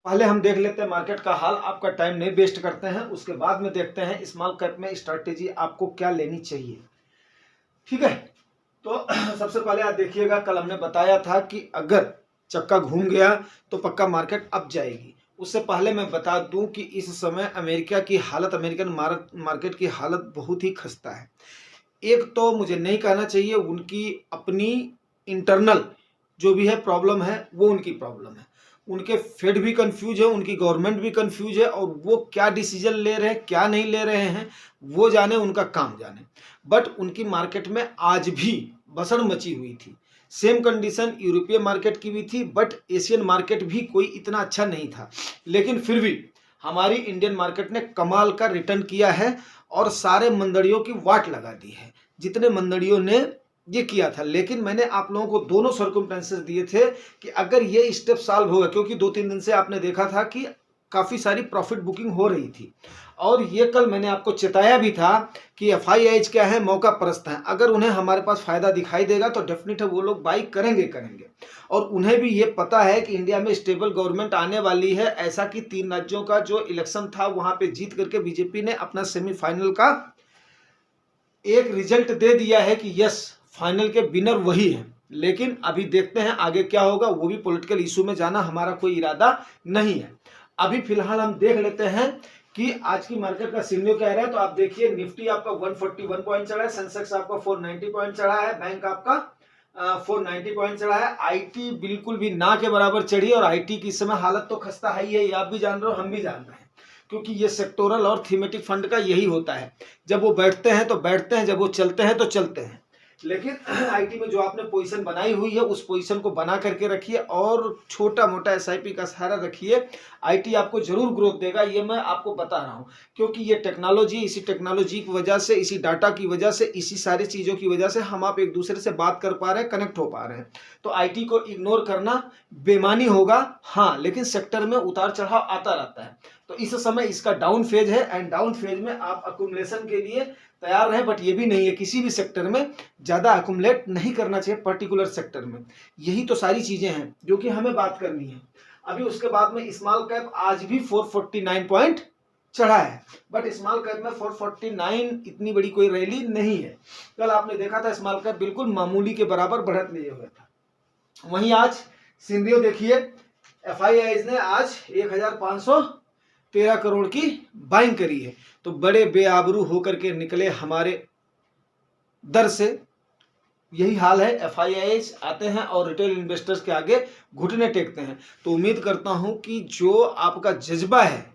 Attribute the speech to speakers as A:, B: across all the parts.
A: पहले हम देख लेते हैं मार्केट का हाल, आपका टाइम नहीं वेस्ट करते हैं, उसके बाद में देखते हैं स्मॉल कैप में स्ट्रैटेजी आपको क्या लेनी चाहिए। ठीक है, तो सबसे पहले आप देखिएगा, कल हमने बताया था कि अगर चक्का घूम गया तो पक्का मार्केट अप जाएगी। उससे पहले मैं बता दूं कि इस समय अमेरिका की हालत, अमेरिकन मार्केट की हालत बहुत ही खस्ता है। एक तो मुझे नहीं कहना चाहिए, उनकी अपनी इंटरनल जो भी है प्रॉब्लम है, वो उनकी प्रॉब्लम है। उनके फेड भी कंफ्यूज है, उनकी गवर्नमेंट भी कंफ्यूज है, और वो क्या डिसीजन ले रहे हैं क्या नहीं ले रहे हैं वो जाने, उनका काम जाने। बट उनकी मार्केट में आज भी भसड़ मची हुई थी। सेम कंडीशन यूरोपीय मार्केट की भी थी, बट एशियन मार्केट भी कोई इतना अच्छा नहीं था। लेकिन फिर भी हमारी इंडियन मार्केट ने कमाल का रिटर्न किया है और सारे मंदड़ियों की वाट लगा दी है, जितने मंदड़ियों ने ये किया था। लेकिन मैंने आप लोगों को दोनों सर्कमस्टेंसेस दिए थे कि अगर ये स्टेप सॉल्व होगा, क्योंकि 2-3 दिन से आपने देखा था कि काफ़ी सारी प्रॉफिट बुकिंग हो रही थी, और ये कल मैंने आपको चेताया भी था कि FIIs क्या है, मौका परस्त हैं। अगर उन्हें हमारे पास फायदा दिखाई देगा तो डेफिनेट है वो लोग बाई करेंगे। और उन्हें भी ये पता है कि इंडिया में स्टेबल गवर्नमेंट आने वाली है। ऐसा कि 3 राज्यों का जो इलेक्शन था वहां पे जीत करके बीजेपी ने अपना सेमीफाइनल का एक रिजल्ट दे दिया है कि यस, फाइनल के विनर वही है। लेकिन अभी देखते हैं आगे क्या होगा, वो भी पॉलिटिकल इशू में जाना हमारा कोई इरादा नहीं है। अभी फिलहाल हम देख लेते हैं कि आज की मार्केट का सिनेरियो क्या रहा है। तो आप देखिए, निफ्टी आपका 141 पॉइंट चढ़ा है, सेंसेक्स आपका 490 पॉइंट चढ़ा है, बैंक आपका 490 पॉइंट चढ़ा है। आईटी बिल्कुल भी ना के बराबर चढ़ी, और आईटी की इस समय हालत तो खस्ता है ही है, ये आप भी जान रहे हो, हम भी जान रहे हैं, क्योंकि ये सेक्टोरल और थीमेटिक फंड का यही होता है। जब वो बैठते हैं तो बैठते हैं, जब वो चलते हैं तो चलते हैं। लेकिन आईटी में जो आपने पोजीशन बनाई हुई है उस पोजीशन को बना करके रखिए, और छोटा मोटा एसआईपी का सहारा रखिए। आईटी आपको जरूर ग्रोथ देगा, ये मैं आपको बता रहा हूं, क्योंकि ये टेक्नोलॉजी, इसी टेक्नोलॉजी की वजह से, इसी डाटा की वजह से, इसी सारी चीज़ों की वजह से हम आप एक दूसरे से बात कर पा रहे हैं, कनेक्ट हो पा रहे हैं। तो आईटी को इग्नोर करना बेमानी होगा। हाँ, लेकिन सेक्टर में उतार चढ़ाव आता रहता है, तो इस समय इसका डाउन फेज है, एंड डाउन फेज में आप अकुमुलेशन के लिए तैयार रहे। बट ये भी नहीं है, किसी भी सेक्टर में ज़्यादा अकुमुलेट नहीं करना चाहिए, पर्टिकुलर सेक्टर में। यही तो सारी चीज़ें हैं जो कि हमें बात करनी है। अभी उसके बाद में स्मॉल कैप आज भी 449 पॉइंट चढ़ा है, बट स्मॉल कैप में 449 इतनी बड़ी कोई रैली नहीं है। कल आपने देखा था स्मॉल कैप बिल्कुल मामूली के बराबर बढ़त लिए हुए था। वहीं आज सिनेरियो देखिए, FIIs ने आज 1513 करोड़ की बाइंग करी है, तो बड़े बेआबरू होकर के निकले हमारे दर से। यही हाल है, FIIs आते हैं और रिटेल इन्वेस्टर्स के आगे घुटने टेकते हैं। तो उम्मीद करता हूं कि जो आपका जज्बा है,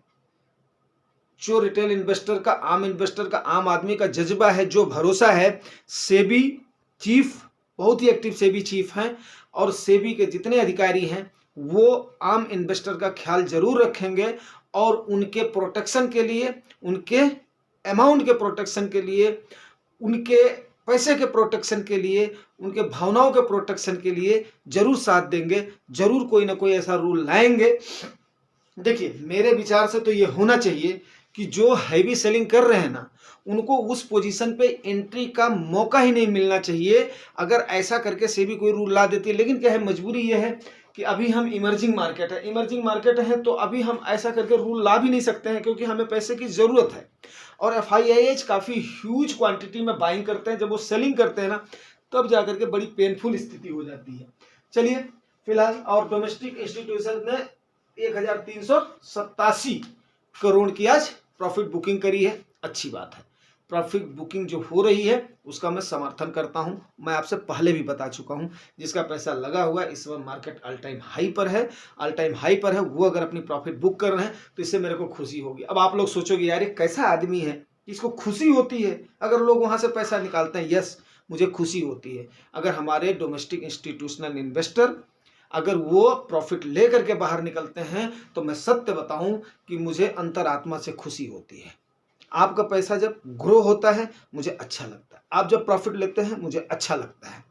A: जो रिटेल इन्वेस्टर का, आम इन्वेस्टर का, आम आदमी का जज्बा है, जो भरोसा है, सेबी चीफ बहुत ही एक्टिव सेबी चीफ हैं, और सेबी के जितने अधिकारी हैं वो आम इन्वेस्टर का ख्याल जरूर रखेंगे, और उनके प्रोटेक्शन के लिए, उनके अमाउंट के प्रोटेक्शन के लिए, उनके पैसे के प्रोटेक्शन के लिए, उनके भावनाओं के प्रोटेक्शन के लिए जरूर साथ देंगे। जरूर कोई ना कोई ऐसा रूल लाएंगे। देखिए, मेरे विचार से तो ये होना चाहिए कि जो हैवी सेलिंग कर रहे हैं ना, उनको उस पोजीशन पे एंट्री का मौका ही नहीं मिलना चाहिए। अगर ऐसा करके सेबी कोई रूल ला देती है, लेकिन क्या है, मजबूरी ये है कि अभी हम इमर्जिंग मार्केट है, तो अभी हम ऐसा करके रूल ला भी नहीं सकते हैं, क्योंकि हमें पैसे की ज़रूरत है। और FIIs काफ़ी ह्यूज क्वांटिटी में बाइंग करते हैं। जब वो सेलिंग करते हैं ना, तब जाकर के बड़ी पेनफुल स्थिति हो जाती है। चलिए फिलहाल, और डोमेस्टिक इंस्टीट्यूशन ने 1387 करोड़ की आज प्रॉफिट बुकिंग करी है। अच्छी बात है, प्रॉफिट बुकिंग जो हो रही है उसका मैं समर्थन करता हूं। मैं आपसे पहले भी बता चुका हूं, जिसका पैसा लगा हुआ है, इस वक्त मार्केट ऑल टाइम हाई पर है, वो अगर अपनी प्रॉफिट बुक कर रहे हैं तो इससे मेरे को खुशी होगी। अब आप लोग सोचोगे, यार ये कैसा आदमी है, इसको खुशी होती है अगर लोग वहां से पैसा निकालते हैं। यस, मुझे खुशी होती है अगर हमारे डोमेस्टिक इंस्टीट्यूशनल इन्वेस्टर अगर वो प्रॉफिट लेकर के बाहर निकलते हैं, तो मैं सत्य बताऊं कि मुझे अंतरात्मा से खुशी होती है। आपका पैसा जब ग्रो होता है मुझे अच्छा लगता है, आप जब प्रॉफिट लेते हैं मुझे अच्छा लगता है,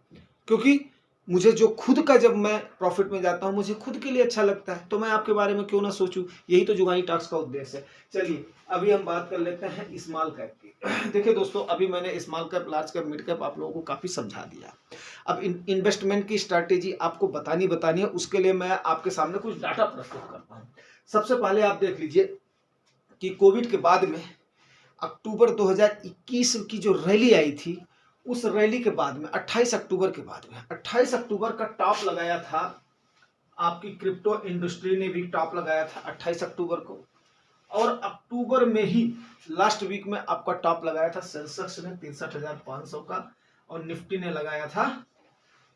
A: क्योंकि मुझे जो खुद का, जब मैं प्रॉफिट में जाता हूं मुझे खुद के लिए अच्छा लगता है, तो मैं आपके बारे में क्यों ना सोचूं। यही तो जुगानी टॉक्स का उद्देश्य है। चलिए अभी हम बात कर लेते हैं स्मॉल कैप की। देखिए दोस्तों, अभी मैंने small cap, large cap, mid cap आप लोगों को काफ़ी समझा दिया। अब इन्वेस्टमेंट की स्ट्रैटेजी आपको बतानी है, उसके लिए मैं आपके सामने कुछ डाटा प्रस्तुत करता हूँ। सबसे पहले आप देख लीजिए कि कोविड के बाद में अक्टूबर 2021 की जो रैली आई थी, उस रैली के बाद में 28 अक्टूबर के बाद में 28 अक्टूबर का टॉप लगाया था, आपकी क्रिप्टो इंडस्ट्री ने भी टॉप लगाया था 28 अक्टूबर को। और अक्टूबर में ही लास्ट वीक में आपका टॉप लगाया था सेंसेक्स ने 63,500 का, और निफ्टी ने लगाया था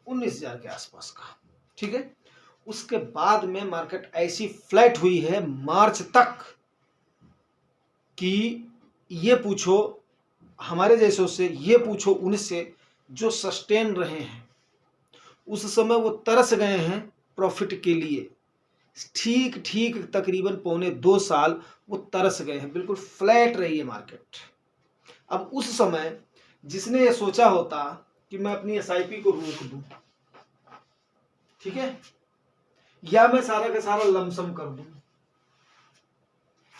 A: 19,000 के आसपास का। ठीक है, उसके बाद में मार्केट ऐसी फ्लैट हुई है मार्च तक कि ये पूछो हमारे जैसों से, ये पूछो उनसे जो सस्टेन रहे हैं, उस समय वो तरस गए हैं प्रॉफिट के लिए। ठीक ठीक तकरीबन 1.25 साल वो तरस गए हैं, बिल्कुल फ्लैट रही है मार्केट। अब उस समय जिसने ये सोचा होता कि मैं अपनी एसआईपी को रोक दूं, ठीक है, या मैं सारा का सारा लमसम कर दूं,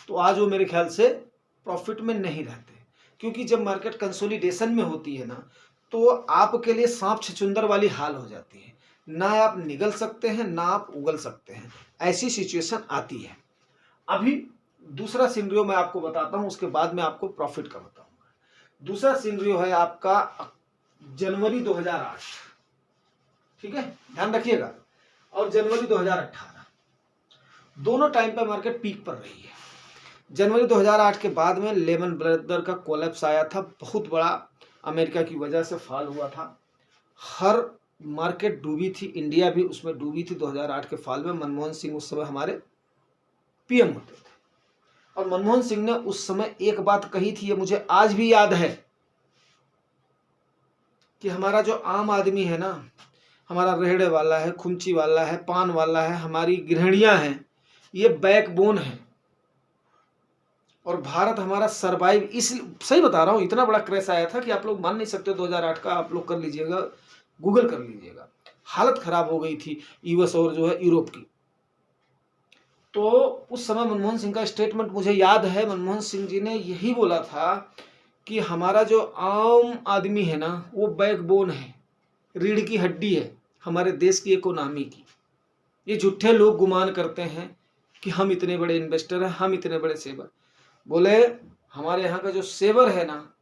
A: तो आज वो मेरे ख्याल से प्रॉफिट में नहीं रहते। क्योंकि जब मार्केट कंसोलिडेशन में होती है ना, तो आपके लिए सांप छछुंदर वाली हाल हो जाती है, ना आप निगल सकते हैं ना आप उगल सकते हैं, ऐसी सिचुएशन आती है। अभी दूसरा सिनेरियो मैं आपको बताता हूं, उसके बाद में आपको प्रॉफिट का बताऊंगा। दूसरा सिनेरियो है आपका जनवरी 2008, ठीक है, ध्यान रखिएगा, और जनवरी 2018, दोनों टाइम पे मार्केट पीक पर रही है। जनवरी 2008 के बाद में लेमन ब्रदर का कोलैप्स आया था, बहुत बड़ा अमेरिका की वजह से फॉल हुआ था, हर मार्केट डूबी थी, इंडिया भी उसमें डूबी थी 2008 के फॉल में। मनमोहन सिंह उस समय हमारे पीएम होते थे, और मनमोहन सिंह ने उस समय एक बात कही थी, ये मुझे आज भी याद है, कि हमारा जो आम आदमी है ना, हमारा रेहड़े वाला है, खुंची वाला है, पान वाला है, हमारी गृहिणियां हैं, ये बैकबोन है, और भारत हमारा सरवाइव, इस सही बता रहा हूँ, इतना बड़ा क्रैश आया था कि आप लोग मान नहीं सकते। 2008 का आप लोग कर लीजिएगा, गूगल कर लीजिएगा, हालत खराब हो गई थी यूएस और जो है यूरोप की। तो उस समय मनमोहन सिंह का स्टेटमेंट मुझे याद है, मनमोहन सिंह जी ने यही बोला था कि हमारा जो आम आदमी है ना, वो बैकबोन है, रीढ़ की हड्डी है हमारे देश की इकोनॉमी की। ये झूठे लोग गुमान करते हैं कि हम इतने बड़े इन्वेस्टर हैं, हम इतने बड़े सेवर। बोले हमारे यहाँ का जो सेवर है ना,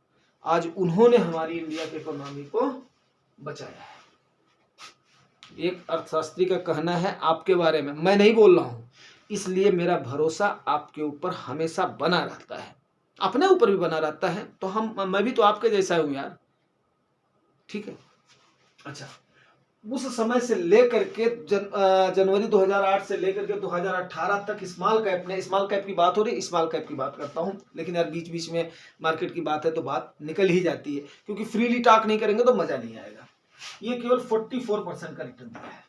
A: आज उन्होंने हमारी इंडिया की इकोनॉमी को बचाया है। एक अर्थशास्त्री का कहना है आपके बारे में, मैं नहीं बोल रहा हूँ, इसलिए मेरा भरोसा आपके ऊपर हमेशा बना रहता है, अपने ऊपर भी बना रहता है। तो मैं भी तो आपके जैसा हूँ यार, ठीक है। अच्छा, उस समय से लेकर के जनवरी 2008 से लेकर के 2018 तक स्मॉल कैप ने, स्मॉल कैप की बात हो रही है, स्मॉल कैप की बात करता हूं, लेकिन यार बीच बीच में मार्केट की बात है तो बात निकल ही जाती है, क्योंकि फ्रीली टॉक नहीं करेंगे तो मजा नहीं आएगा। ये केवल 44% का रिटर्न दिया है।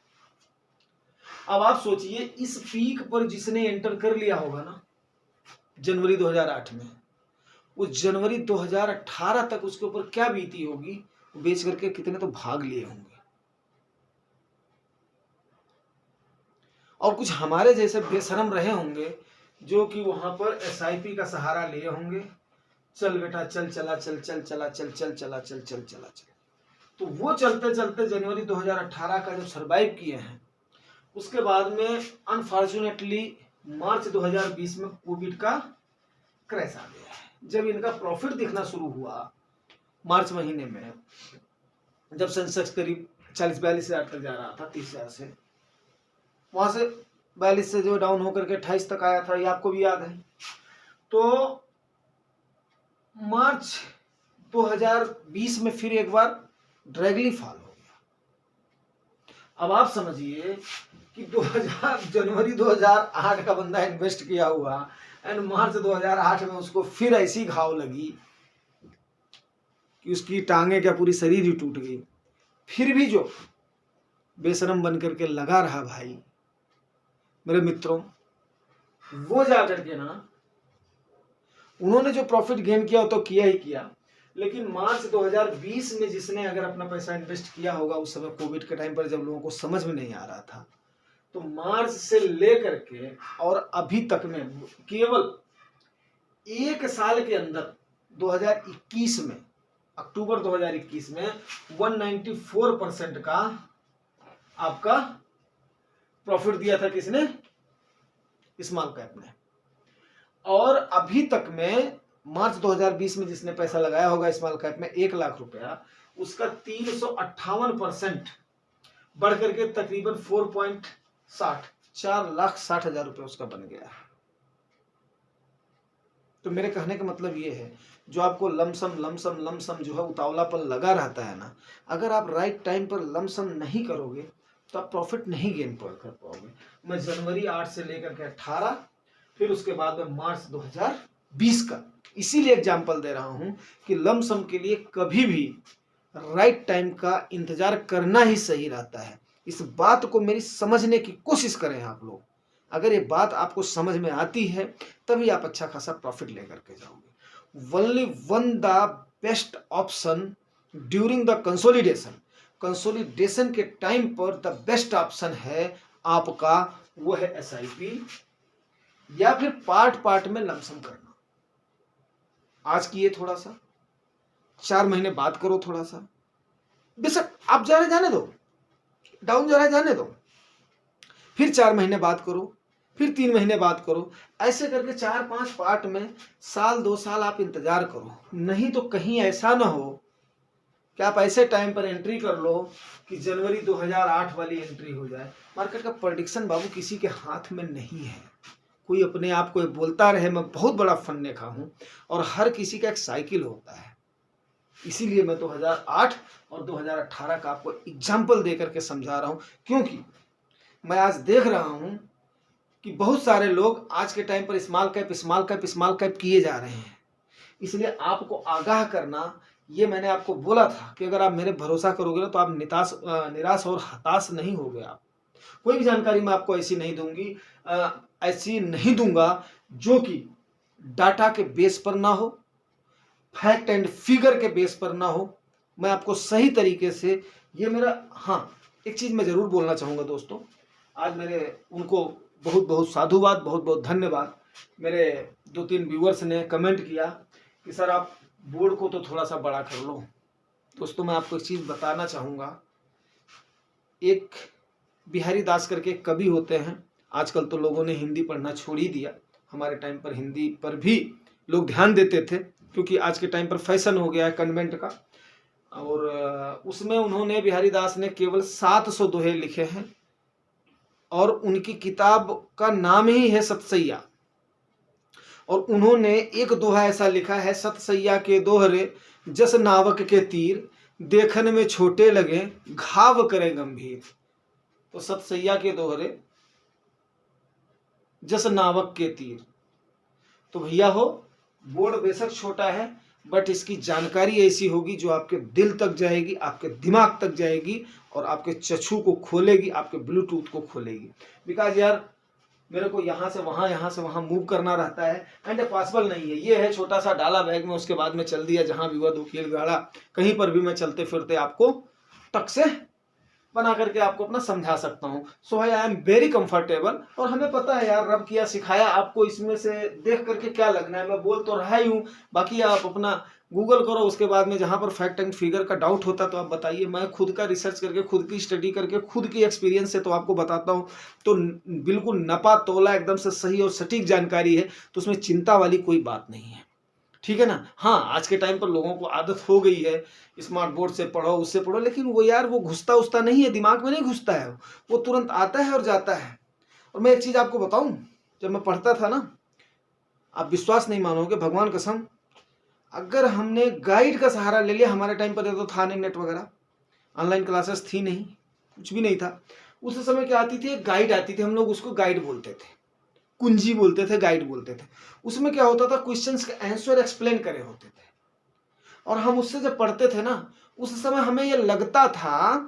A: अब आप सोचिए, इस पीक पर जिसने एंटर कर लिया होगा ना जनवरी 2008 में, वो जनवरी 2018 तक उसके ऊपर क्या बीती होगी, बेच करके कितने तो भाग लिए होंगे। और कुछ हमारे जैसे बेशरम रहे होंगे जो कि वहां पर एसआईपी का सहारा लिए होंगे, चल बेटा चल चला चल चल चला चल चल चला चल चल चला चल। तो वो चलते चलते जनवरी 2018 का जब सरवाइव किए हैं, उसके बाद में अनफॉर्चुनेटली मार्च 2020 में कोविड का क्रैश आ गया है। जब इनका प्रॉफिट दिखना शुरू हुआ मार्च महीने में, जब सेंसेक्स करीब 40-42 हज़ार तक जा रहा था, 30,000 से, वहां से 42 से जो डाउन होकर के 28 तक आया था, ये आपको भी याद है। तो मार्च 2020 में फिर एक बार ड्रैगली फॉल हो गया। अब आप समझिए कि जनवरी 2008 का बंदा इन्वेस्ट किया हुआ, एंड मार्च 2008 में उसको फिर ऐसी घाव लगी कि उसकी टांगे क्या पूरी शरीर ही टूट गई। फिर भी जो बेशरम बन करके लगा रहा भाई मेरे मित्रों, वो जा करके ना, उन्होंने जो प्रॉफिट गेन किया तो किया ही किया, लेकिन मार्च 2020 में जिसने अगर अपना पैसा इन्वेस्ट किया होगा, उस समय कोविड के टाइम पर जब लोगों को समझ में नहीं आ रहा था, तो मार्च से लेकर के और अभी तक में केवल एक साल के अंदर 2021 में, अक्टूबर 2021 में 194% का आपका प्रॉफिट दिया था किसने, स्मॉल कैप में। और अभी तक में मार्च 2020 में जिसने पैसा लगाया होगा स्मॉल कैप में 1 लाख रुपया, उसका 358% बढ़ करके तकरीबन 4,60,000 रुपये उसका बन गया। तो मेरे कहने का मतलब ये है, जो आपको लमसम जो है उतावलापन लगा रहता है ना, अगर आप राइट टाइम पर लमसम नहीं करोगे तो आप प्रॉफिट नहीं गेन कर पाओगे। मैं जनवरी 8 से लेकर के 18, फिर उसके बाद में मार्च 2020 का इसीलिए एग्जाम्पल दे रहा हूं कि लमसम के लिए कभी भी राइट टाइम का इंतजार करना ही सही रहता है। इस बात को मेरी समझने की कोशिश करें आप लोग। अगर ये बात आपको समझ में आती है तभी आप अच्छा खासा प्रॉफिट लेकर के जाओगे। Only one the best option during the consolidation के टाइम पर द बेस्ट ऑप्शन है आपका, वो है SIP या फिर पार्ट में लमसम करना। आज किए थोड़ा सा, 4 महीने बाद करो थोड़ा सा, बेशक आप जा रहे जाने दो, डाउन जा रहा है जाने दो, फिर 4 महीने बाद करो, फिर 3 महीने बाद करो, ऐसे करके 4-5 पार्ट में साल 2 साल आप इंतजार करो। नहीं तो कहीं ऐसा ना हो कि आप ऐसे टाइम पर एंट्री कर लो कि जनवरी 2008 वाली एंट्री हो जाए। मार्केट का प्रेडिक्शन बाबू किसी के हाथ में नहीं है। कोई अपने आप को बोलता रहे मैं बहुत बड़ा फन देखा हूं, और हर किसी का एक साइकिल होता है। इसीलिए मैं 2008 और 2018 का आपको एग्जाम्पल देकर के समझा रहा हूं, क्योंकि मैं आज देख रहा हूं कि बहुत सारे लोग आज के टाइम पर स्मॉल कैप किए जा रहे हैं। इसलिए आपको आगाह करना, ये मैंने आपको बोला था कि अगर आप मेरे भरोसा करोगे ना तो आप निराश और हताश नहीं होगे। आप कोई भी जानकारी मैं आपको ऐसी नहीं दूंगा जो कि डाटा के बेस पर ना हो, फैक्ट एंड फिगर के बेस पर ना हो। मैं आपको सही तरीके से ये मेरा, हाँ एक चीज मैं जरूर बोलना चाहूंगा दोस्तों, आज मेरे उनको बहुत बहुत साधुवाद, बहुत बहुत धन्यवाद। मेरे 2-3 व्यूअर्स ने कमेंट किया कि सर आप बोर्ड को तो थोड़ा सा बड़ा कर लो। दोस्तों मैं आपको एक चीज़ बताना चाहूँगा, एक बिहारी दास करके कवि होते हैं। आजकल तो लोगों ने हिंदी पढ़ना छोड़ ही दिया, हमारे टाइम पर हिंदी पर भी लोग ध्यान देते थे, क्योंकि आज के टाइम पर फैशन हो गया है कन्वेंट का। और उसमें उन्होंने, बिहारी दास ने केवल 700 दोहे लिखे हैं, और उनकी किताब का नाम ही है सतसैया। और उन्होंने एक दोहा ऐसा लिखा है, सतसैया के दोहरे जस नावक के तीर, देखने में छोटे लगे घाव करे गंभीर। तो सतसैया के दोहरे जस नावक के तीर, तो भैया हो बोर्ड बेशक छोटा है, बट इसकी जानकारी ऐसी होगी जो आपके दिल तक जाएगी, आपके दिमाग तक जाएगी, और आपके चक्षु को खोलेगी, आपके ब्लूटूथ को खोलेगी। बिकॉज यार मेरे को यहाँ से वहाँ मूव करना रहता है, एंड पॉसिबल नहीं है। ये है छोटा सा डाला बैग में, उसके बाद में चल दिया जहाँ भी हुआ, 2 कील गाड़ा, कहीं पर भी मैं चलते फिरते आपको टक से बना करके आपको अपना समझा सकता हूँ। सो आई एम वेरी कंफर्टेबल। और हमें पता है यार, रब किया सिखाया, आपको इसमें से देख करके क्या लगना है, मैं बोल तो रहा ही हूँ। बाकी आप अपना गूगल करो, उसके बाद में जहाँ पर फैक्ट एंड फिगर का डाउट होता तो आप बताइए। मैं खुद का रिसर्च करके, खुद की स्टडी करके, खुद की एक्सपीरियंस से तो आपको बताता हूँ। तो बिल्कुल नपा तोला एकदम से सही और सटीक जानकारी है, तो उसमें चिंता वाली कोई बात नहीं है, ठीक है ना। हाँ आज के टाइम पर लोगों को आदत हो गई है स्मार्ट बोर्ड से पढ़ो, उससे पढ़ो, लेकिन वो यार वो घुसता उस्ता नहीं है, दिमाग में नहीं घुसता है, वो तुरंत आता है और जाता है। और मैं एक चीज़ आपको बताऊं, जब मैं पढ़ता था ना, आप विश्वास नहीं मानोगे, भगवान कसम, अगर हमने गाइड का सहारा ले लिया, हमारे टाइम पर तो था नहीं नेट वगैरह, ऑनलाइन क्लासेस थी नहीं, कुछ भी नहीं था। उस समय क्या आती थी, एक गाइड आती थी, हम लोग उसको गाइड बोलते थे, कुंजी बोलते थे, गाइड बोलते थे। उसमें क्या होता था, क्वेश्चंस के आंसर एक्सप्लेन करे होते थे, और हम उससे जब पढ़ते थे ना, उस समय हमें यह लगता था,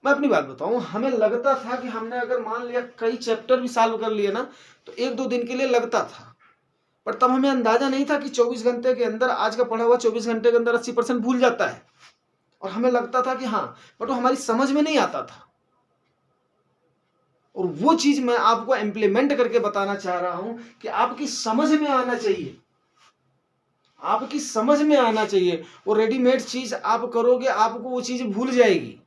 A: मैं अपनी बात बताऊं, हमें लगता था कि हमने अगर मान लिया कई चैप्टर भी सॉल्व कर लिए ना, तो 1-2 दिन के लिए लगता था। पर तब हमें अंदाजा नहीं था कि 24 घंटे के अंदर, आज का पढ़ा हुआ 24 घंटे के अंदर 80% भूल जाता है। और हमें लगता था कि हाँ, बट वो हमारी समझ में नहीं आता था। और वो चीज मैं आपको इम्प्लीमेंट करके बताना चाह रहा हूं कि आपकी समझ में आना चाहिए, आपकी समझ में आना चाहिए। वो रेडीमेड चीज आप करोगे, आपको वो चीज भूल जाएगी,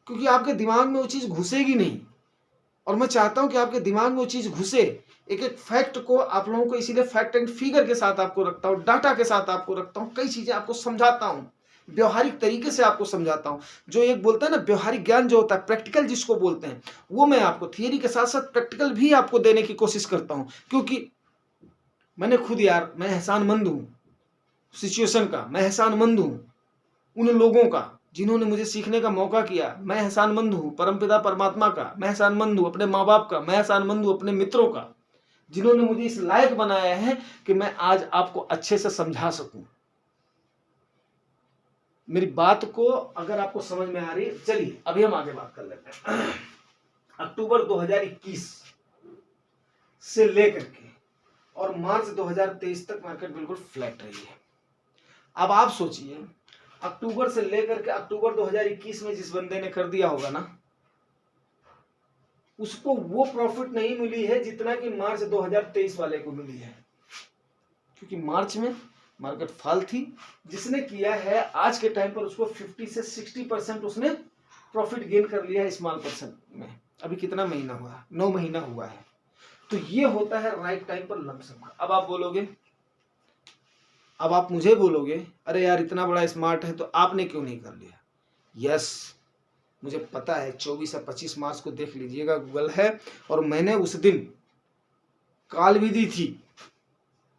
A: क्योंकि आपके दिमाग में वो चीज घुसेगी नहीं। और मैं चाहता हूं कि आपके दिमाग में वो चीज घुसे। एक एक फैक्ट को आप लोगों को, इसीलिए फैक्ट एंड फिगर के साथ आपको रखता हूं, डाटा के साथ आपको रखता हूं, कई चीजें आपको समझाता हूं, व्यवहारिक तरीके से आपको समझाता हूं। जो एक बोलता है ना व्यवहारिक ज्ञान जो होता है, प्रैक्टिकल जिसको बोलते हैं, वो मैं आपको थियरी के साथ साथ प्रैक्टिकल भी आपको देने की कोशिश करता हूं। क्योंकि मैंने खुद यार, मैं एहसानमंद हूं सिचुएशन का, मैं एहसानमंद हूं उन लोगों का जिन्होंने मुझे सीखने का मौका किया, मैं एहसानमंद हूं परमपिता परमात्मा का, मैं एहसानमंद हूं अपने माँ बाप का, मैं एहसानमंद हूं अपने मित्रों का, जिन्होंने मुझे इस लायक बनाया है कि मैं आज आपको अच्छे से समझा सकूं। मेरी बात को अगर आपको समझ में आ रही है, चलिए अभी हम आगे बात कर लेते हैं। अक्टूबर 2021 से लेकर के और मार्च 2023 तक मार्केट बिल्कुल फ्लैट रही है। अब आप सोचिए, अक्टूबर से लेकर के अक्टूबर 2021 में जिस बंदे ने कर दिया होगा ना, उसको वो प्रॉफिट नहीं मिली है जितना कि मार्च 2023 वाले को मिली है। क्योंकि मार्च में मार्केट फॉल थी, जिसने किया है आज के टाइम पर उसको 50 से 60% उसने प्रॉफिट गेन कर लिया है स्मॉल पर्सन में। अभी कितना महीना हुआ? 9 महीना हुआ है। तो ये होता है राइट टाइम पर लमसम का। अब आप बोलोगे, अब आप मुझे बोलोगे अरे यार इतना बड़ा स्मार्ट है तो आपने क्यों नहीं कर लिया? यस, मुझे पता है, 24 या 25 मार्च को देख लीजिएगा, गूगल है, और मैंने उस दिन कॉल भी दी थी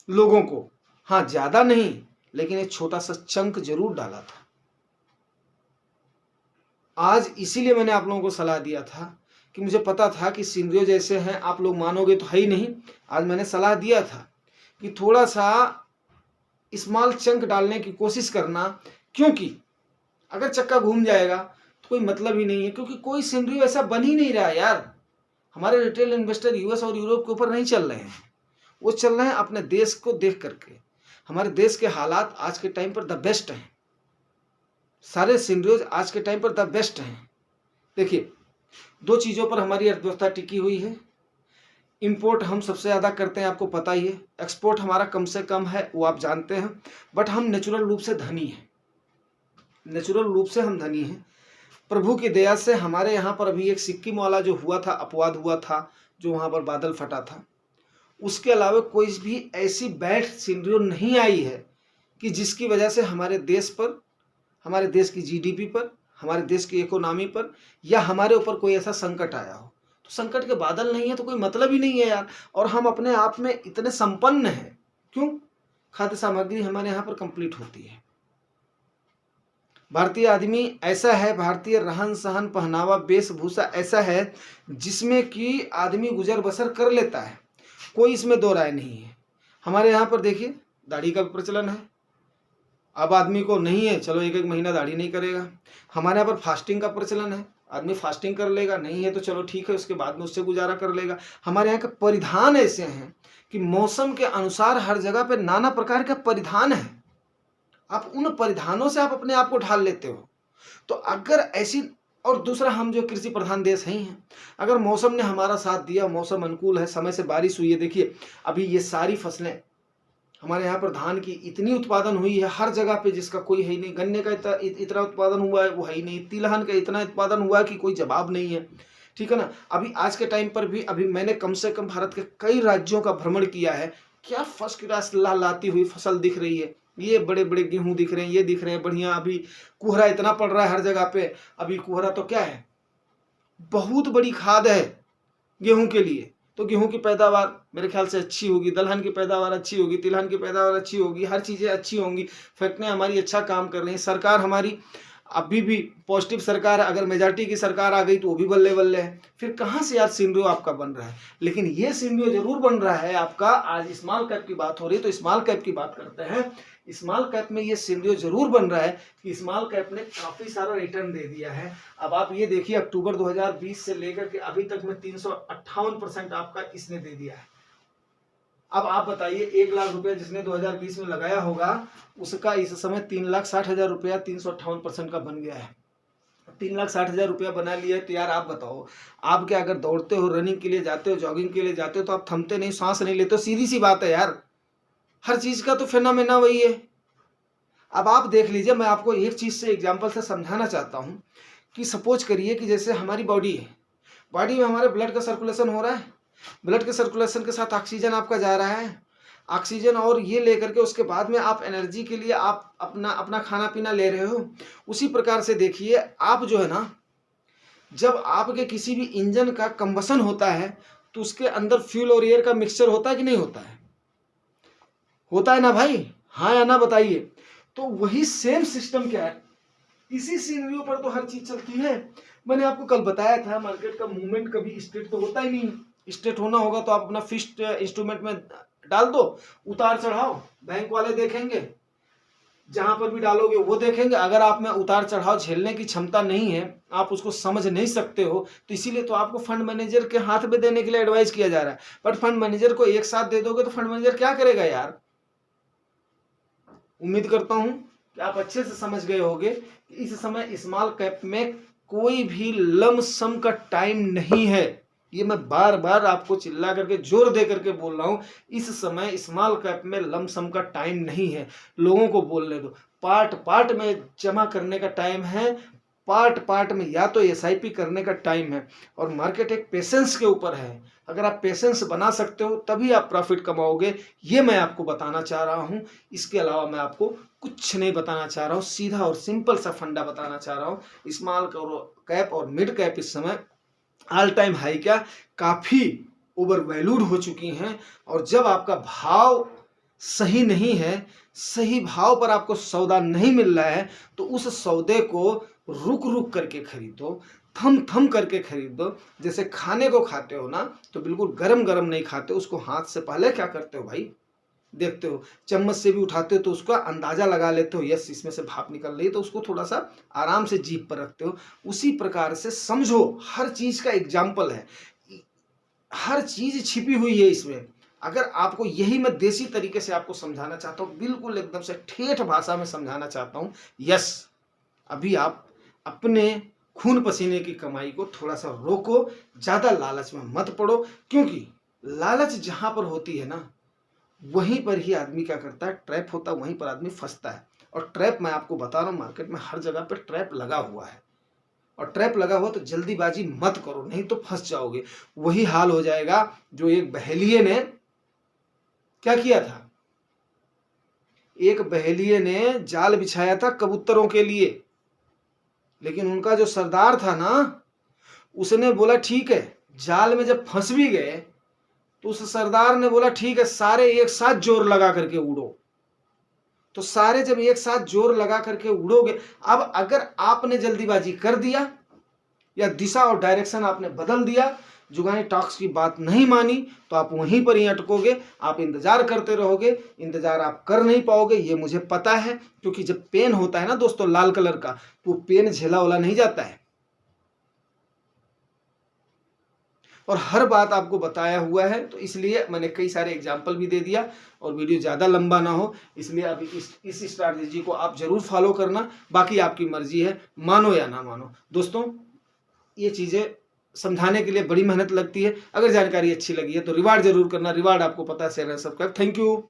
A: लोगों को। हाँ, ज्यादा नहीं, लेकिन एक छोटा सा चंक जरूर डाला था। आज इसीलिए मैंने आप लोगों को सलाह दिया था कि मुझे पता था कि सिंधियो जैसे हैं, आप लोग मानोगे तो है ही नहीं। आज मैंने सलाह दिया था कि थोड़ा सा स्मॉल चंक डालने की कोशिश करना, क्योंकि अगर चक्का घूम जाएगा तो कोई मतलब ही नहीं है। क्योंकि कोई सिनेरियो ऐसा बन ही नहीं रहा यार। हमारे रिटेल इन्वेस्टर यूएस और यूरोप के ऊपर नहीं चल रहे हैं, वो चल रहे हैं अपने देश को देख करके। हमारे देश के हालात आज के टाइम पर द बेस्ट हैं, सारे सिनेरियोज आज के टाइम पर द बेस्ट हैं। देखिए, दो चीज़ों पर हमारी अर्थव्यवस्था टिकी हुई है। इंपोर्ट हम सबसे ज़्यादा करते हैं, आपको पता ही है। एक्सपोर्ट हमारा कम से कम है, वो आप जानते हैं। बट हम नेचुरल रूप से धनी हैं, नेचुरल रूप से हम धनी हैं। प्रभु की दया से हमारे यहाँ पर अभी एक सिक्किम वाला जो हुआ था, अपवाद हुआ था, जो वहाँ पर बादल फटा था, उसके अलावा कोई भी ऐसी बैड सिनेरियो नहीं आई है कि जिसकी वजह से हमारे देश पर, हमारे देश की जीडीपी पर, हमारे देश की इकोनॉमी पर या हमारे ऊपर कोई ऐसा संकट आया हो। तो संकट के बादल नहीं है तो कोई मतलब ही नहीं है यार। और हम अपने आप में इतने संपन्न हैं, क्यों? खाद्य सामग्री हमारे यहाँ पर कंप्लीट होती है। भारतीय आदमी ऐसा है, भारतीय रहन सहन पहनावा वेशभूषा ऐसा है जिसमें कि आदमी गुजर बसर कर लेता है, कोई इसमें दो राय नहीं है। हमारे यहाँ पर देखिए दाढ़ी का प्रचलन है। अब आदमी को नहीं है, चलो एक एक महीना दाढ़ी नहीं करेगा। हमारे यहाँ पर फास्टिंग का प्रचलन है, आदमी फास्टिंग कर लेगा, नहीं है तो चलो ठीक है, उसके बाद में उससे गुजारा कर लेगा। हमारे यहाँ के परिधान ऐसे हैं कि मौसम के अनुसार हर जगह पे नाना प्रकार का परिधान है। आप उन परिधानों से आप अपने आप को ढाल लेते हो। तो अगर ऐसी, और दूसरा, हम जो कृषि प्रधान देश ही हैं, अगर मौसम ने हमारा साथ दिया, मौसम अनुकूल है, समय से बारिश हुई है, देखिए अभी ये सारी फसलें हमारे यहाँ पर धान की इतनी उत्पादन हुई है हर जगह पे जिसका कोई है ही नहीं। गन्ने का इतना उत्पादन हुआ है वो है ही नहीं। तिलहन का इतना उत्पादन हुआ है कि कोई जवाब नहीं है, ठीक है ना। अभी आज के टाइम पर भी अभी मैंने कम से कम भारत के कई राज्यों का भ्रमण किया है। क्या फर्स्ट क्लास लहलहाती हुई फसल दिख रही है, ये बड़े बड़े गेहूं दिख रहे हैं, ये दिख रहे हैं बढ़िया। अभी कोहरा इतना पड़ रहा है हर जगह पे। अभी कोहरा तो क्या है, बहुत बड़ी खाद है गेहूं के लिए। तो गेहूं की पैदावार मेरे ख्याल से अच्छी होगी, दलहन की पैदावार अच्छी होगी, तिलहन की पैदावार अच्छी होगी, हर चीज़ें अच्छी होंगी। फैक्ट्रियाँ हमारी अच्छा काम कर रही हैं। सरकार हमारी अभी भी पॉजिटिव सरकार है। अगर मेजॉरिटी की सरकार आ गई तो वो भी बल्ले बल्ले है। फिर कहाँ से यार सिनेरियो आपका बन रहा है? लेकिन ये सिनेरियो जरूर बन रहा है आपका। आज स्मॉल कैप की बात हो रही है तो स्मॉल कैप की बात करते हैं। स्मॉल कैप में ये सिनेरियो जरूर बन रहा है कि स्मॉल कैप ने काफी सारा रिटर्न दे दिया है। अब आप ये देखिए, अक्टूबर 2020 से लेकर के अभी तक में 358% आपका इसने दे दिया है। अब आप बताइए, 1 लाख रुपया जिसने 2020 में लगाया होगा उसका इस समय 3,60,000 रुपया 358% का बन गया है। 3,60,000 रुपया बना लिया है। तो यार आप बताओ, आप क्या अगर दौड़ते हो, रनिंग के लिए जाते हो, जॉगिंग के लिए जाते हो, तो आप थमते नहीं, सांस नहीं लेते हो? सीधी सी बात है यार, हर चीज का तो फेनोमेना वही है। अब आप देख लीजिए, मैं आपको एक चीज से एग्जांपल से समझाना चाहता हूं कि सपोज करिए कि जैसे हमारी बॉडी है, बॉडी में हमारे ब्लड का सर्कुलेशन हो रहा है, ब्लड के सर्कुलेशन के साथ ऑक्सीजन आपका जा रहा है, ऑक्सीजन और ये लेकर के उसके बाद में आप एनर्जी के लिए आप अपना खाना पीना ले रहे हो। उसी प्रकार से देखिए आप जो है ना, जब आपके किसी भी इंजन का कंबसन होता है तो उसके अंदर फ्यूल और एयर का मिक्सचर होता है कि नहीं होता है? होता है ना भाई, हाँ या ना बताइए। तो वही सेम सिस्टम क्या है, इसी सीनरियो पर तो हर चीज चलती है। मैंने आपको कल बताया था मार्केट का मूवमेंट कभी स्ट्रेट तो होता ही नहीं। स्ट्रेट होना होगा तो आप अपना फिक्स्ड इंस्ट्रूमेंट में डाल दो, उतार चढ़ाओ बैंक वाले देखेंगे, जहां पर भी डालोगे वो देखेंगे। अगर आप में उतार चढ़ाव झेलने की क्षमता नहीं है, आप उसको समझ नहीं सकते हो, तो इसीलिए तो आपको फंड मैनेजर के हाथ में देने के लिए एडवाइस किया जा रहा है। बट फंड मैनेजर को एक साथ दे दोगे तो फंड मैनेजर क्या करेगा यार? उम्मीद करता हूं कि आप अच्छे से समझ गए होंगे कि इस समय स्मॉल कैप में कोई भी लमसम का टाइम नहीं है। ये मैं बार बार आपको चिल्ला करके जोर दे करके बोल रहा हूं, इस समय स्मॉल कैप में लमसम का टाइम नहीं है। लोगों को बोलने दो, पार्ट पार्ट में जमा करने का टाइम है, पार्ट पार्ट में या तो एसआईपी करने का टाइम है। और मार्केट एक पेशेंस के ऊपर है, अगर आप पेशेंस बना सकते हो तभी आप प्रॉफिट कमाओगे, ये मैं आपको बताना चाह रहा हूं। इसके अलावा मैं आपको कुछ नहीं बताना चाह रहा हूं, सीधा और सिंपल सा फंडा बताना चाह रहा हूं। स्मॉल कैप और मिड कैप इस समय ऑल टाइम हाई क्या काफी ओवर वैल्यूड हो चुकी हैं। और जब आपका भाव सही नहीं है, सही भाव पर आपको सौदा नहीं मिल रहा है, तो उस सौदे को रुक रुक करके खरीदो, थम थम करके खरीदो। जैसे खाने को खाते हो ना, तो बिल्कुल गरम गरम नहीं खाते, उसको हाथ से पहले क्या करते हो भाई, देखते हो, चम्मच से भी उठाते हो तो उसका अंदाजा लगा लेते हो, यस इसमें से भाप निकल रही है, तो उसको थोड़ा सा आराम से जीभ पर रखते हो। उसी प्रकार से समझो, हर चीज का एग्जाम्पल है, हर चीज छिपी हुई है इसमें। अगर आपको यही मैं देसी तरीके से आपको समझाना चाहता हूँ, बिल्कुल एकदम से ठेठ भाषा में समझाना चाहता हूँ। यस, अभी आप अपने खून पसीने की कमाई को थोड़ा सा रोको, ज्यादा लालच में मत पड़ो, क्योंकि लालच जहां पर होती है ना, वहीं पर ही आदमी क्या करता है, ट्रैप होता है, वहीं पर आदमी फंसता है। और ट्रैप मैं आपको बता रहा हूँ, मार्केट में हर जगह पर ट्रैप लगा हुआ है। और ट्रैप लगा हुआ तो जल्दीबाजी मत करो, नहीं तो फंस जाओगे। वही हाल हो जाएगा जो एक बहेलिये ने क्या किया था, एक बहेलिये ने जाल बिछाया था कबूतरों के लिए, लेकिन उनका जो सरदार था ना, उसने बोला ठीक है, जाल में जब फंस भी गए तो उस सरदार ने बोला ठीक है, सारे एक साथ जोर लगा करके उड़ो। तो सारे जब एक साथ जोर लगा करके उड़ोगे, अब अगर आपने जल्दीबाजी कर दिया या दिशा और डायरेक्शन आपने बदल दिया, जुगानी टॉक्स की बात नहीं मानी, तो आप वहीं पर ही अटकोगे, आप इंतजार करते रहोगे, इंतजार आप कर नहीं पाओगे, ये मुझे पता है। क्योंकि जब पेन होता है ना दोस्तों लाल कलर का, तो पेन झेला वाला नहीं जाता है। और हर बात आपको बताया हुआ है, तो इसलिए मैंने कई सारे एग्जाम्पल भी दे दिया, और वीडियो ज़्यादा लंबा ना हो इसलिए अभी इस स्ट्रैटेजी को आप जरूर फॉलो करना। बाकी आपकी मर्जी है, मानो या ना मानो। दोस्तों, ये चीज़ें समझाने के लिए बड़ी मेहनत लगती है। अगर जानकारी अच्छी लगी है तो रिवार्ड जरूर करना। रिवार्ड आपको पता है, शेयर सब्सक्राइब। Thank you.